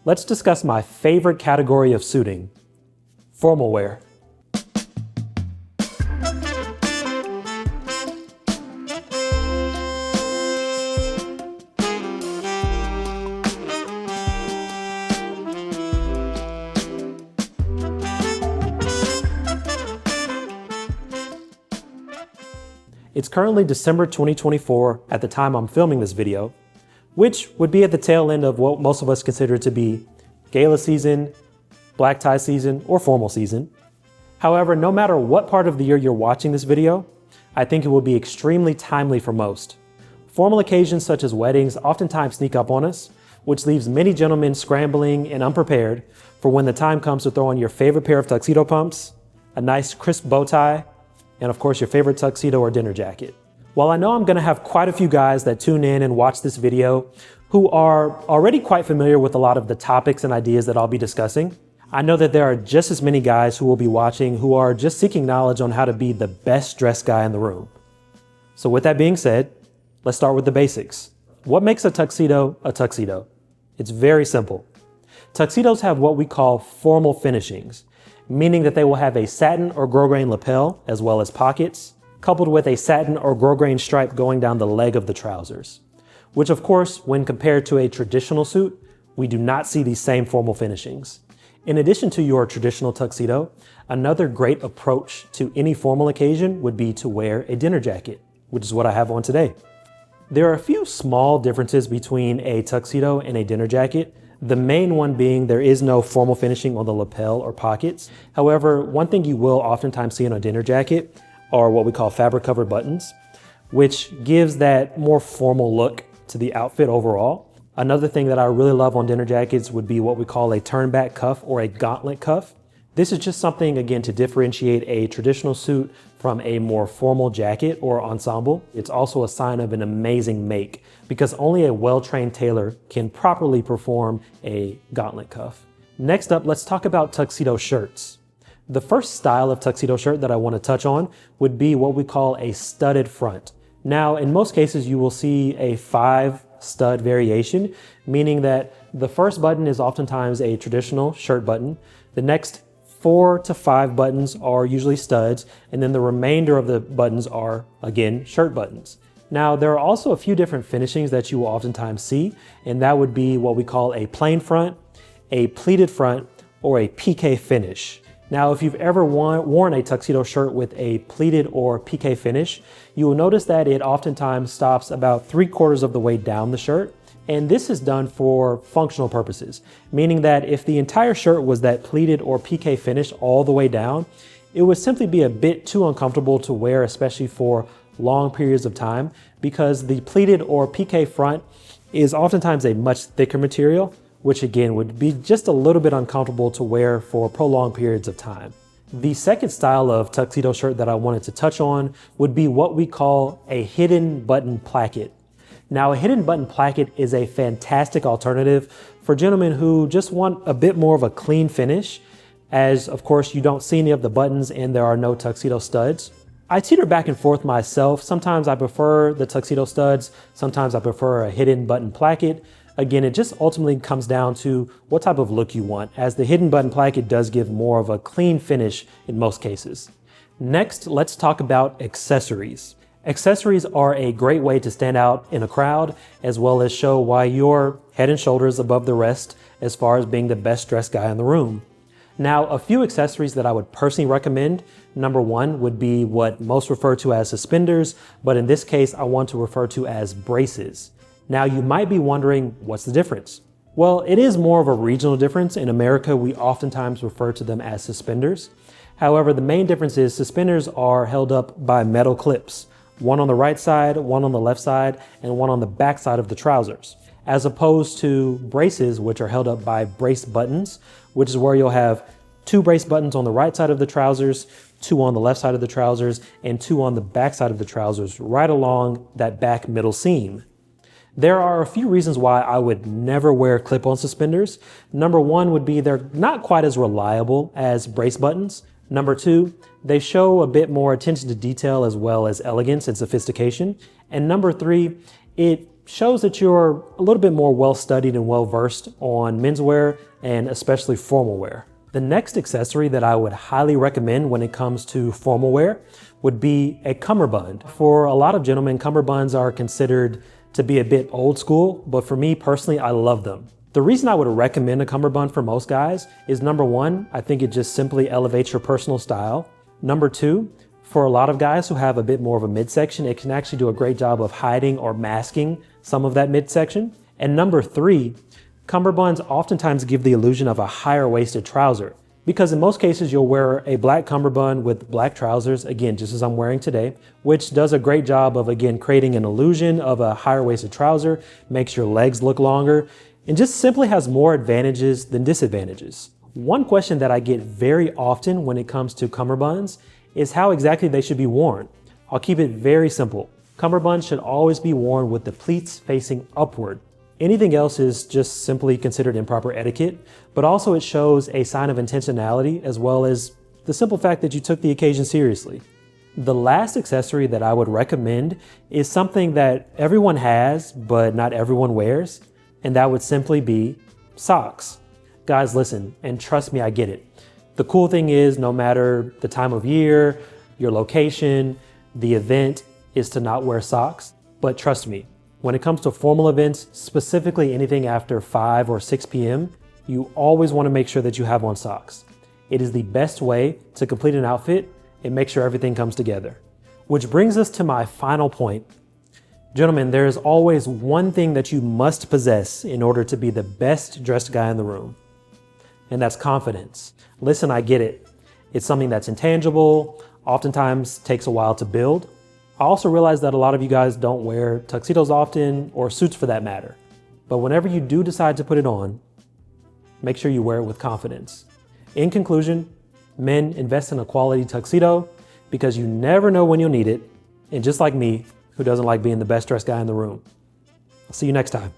let's discuss my favorite category of suiting, formal wear. It's currently December 2024 at the time I'm filming this video, which would be at the tail end of what most of us consider to be gala season, black tie season, or formal season. However, no matter what part of the year you're watching this video, I think it will be extremely timely for most. Formal occasions such as weddings oftentimes sneak up on us, which leaves many gentlemen scrambling and unprepared for when the time comes to throw on your favorite pair of tuxedo pumps, a nice crisp bow tie, and of course your favorite tuxedo or dinner jacket. While I know I'm gonna have quite a few guys that tune in and watch this video who are already quite familiar with a lot of the topics and ideas that I'll be discussing, I know that there are just as many guys who will be watching who are just seeking knowledge on how to be the best dressed guy in the room. So with that being said, let's start with the basics. What makes a tuxedo a tuxedo? It's very simple. Tuxedos have what we call formal finishings, meaning that they will have a satin or grosgrain lapel as well as pockets, coupled with a satin or grosgrain stripe going down the leg of the trousers, which of course, when compared to a traditional suit, we do not see these same formal finishings. In addition to your traditional tuxedo, another great approach to any formal occasion would be to wear a dinner jacket, which is what I have on today. There are a few small differences between a tuxedo and a dinner jacket. The main one being there is no formal finishing on the lapel or pockets. However, one thing you will oftentimes see in a dinner jacket are what we call fabric covered buttons, which gives that more formal look to the outfit overall. Another thing that I really love on dinner jackets would be what we call a turn back cuff or a gauntlet cuff. This is just something, again, to differentiate a traditional suit from a more formal jacket or ensemble. It's also a sign of an amazing make because only a well-trained tailor can properly perform a gauntlet cuff. Next up, let's talk about tuxedo shirts. The first style of tuxedo shirt that I want to touch on would be what we call a studded front. Now, in most cases, you will see a 5-stud variation, meaning that the first button is oftentimes a traditional shirt button. The next 4 to 5 buttons are usually studs, and then the remainder of the buttons are, again, shirt buttons. Now, there are also a few different finishings that you will oftentimes see, and that would be what we call a plain front, a pleated front, or a PK finish. Now, if you've ever worn a tuxedo shirt with a pleated or PK finish, you will notice that it oftentimes stops about 3/4 of the way down the shirt. And this is done for functional purposes, meaning that if the entire shirt was that pleated or PK finish all the way down, it would simply be a bit too uncomfortable to wear, especially for long periods of time, because the pleated or PK front is oftentimes a much thicker material, which again would be just a little bit uncomfortable to wear for prolonged periods of time. The second style of tuxedo shirt that I wanted to touch on would be what we call a hidden button placket. Now, a hidden button placket is a fantastic alternative for gentlemen who just want a bit more of a clean finish, as of course you don't see any of the buttons and there are no tuxedo studs. I teeter back and forth myself. Sometimes I prefer the tuxedo studs, sometimes I prefer a hidden button placket. Again, it just ultimately comes down to what type of look you want, as the hidden button placket does give more of a clean finish in most cases. Next, let's talk about accessories. Accessories are a great way to stand out in a crowd, as well as show why you're head and shoulders above the rest as far as being the best dressed guy in the room. Now, a few accessories that I would personally recommend. Number one would be what most refer to as suspenders, but in this case, I want to refer to as braces. Now, you might be wondering, what's the difference? Well, it is more of a regional difference. In America, we oftentimes refer to them as suspenders. However, the main difference is suspenders are held up by metal clips, one on the right side, one on the left side, and one on the back side of the trousers, as opposed to braces, which are held up by brace buttons, which is where you'll have 2 brace buttons on the right side of the trousers, 2 on the left side of the trousers, and 2 on the back side of the trousers, right along that back middle seam. There are a few reasons why I would never wear clip-on suspenders. Number one would be they're not quite as reliable as brace buttons. Number two, they show a bit more attention to detail as well as elegance and sophistication. And number three, it shows that you're a little bit more well-studied and well-versed on menswear and especially formal wear. The next accessory that I would highly recommend when it comes to formal wear would be a cummerbund. For a lot of gentlemen, cummerbunds are considered to be a bit old school, but for me personally, I love them. The reason I would recommend a cummerbund for most guys is number one, I think it just simply elevates your personal style. Number two, for a lot of guys who have a bit more of a midsection, it can actually do a great job of hiding or masking some of that midsection. And number three, cummerbunds oftentimes give the illusion of a higher waisted trouser, because in most cases you'll wear a black cummerbund with black trousers, again, just as I'm wearing today, which does a great job of, again, creating an illusion of a higher waisted trouser, makes your legs look longer, and just simply has more advantages than disadvantages. One question that I get very often when it comes to cummerbunds is how exactly they should be worn. I'll keep it very simple. Cummerbunds should always be worn with the pleats facing upward. Anything else is just simply considered improper etiquette, but also it shows a sign of intentionality as well as the simple fact that you took the occasion seriously. The last accessory that I would recommend is something that everyone has, but not everyone wears, and that would simply be socks. Guys, listen, and trust me, I get it. The cool thing is, no matter the time of year, your location, the event, is to not wear socks. But trust me, when it comes to formal events, specifically anything after 5 or 6 p.m., you always want to make sure that you have on socks. It is the best way to complete an outfit and make sure everything comes together. Which brings us to my final point. Gentlemen, there is always one thing that you must possess in order to be the best dressed guy in the room, and that's confidence. Listen, I get it. It's something that's intangible, oftentimes takes a while to build. I also realize that a lot of you guys don't wear tuxedos often, or suits for that matter. But whenever you do decide to put it on, make sure you wear it with confidence. In conclusion, men, invest in a quality tuxedo because you never know when you'll need it. And just like me, who doesn't like being the best dressed guy in the room? I'll see you next time.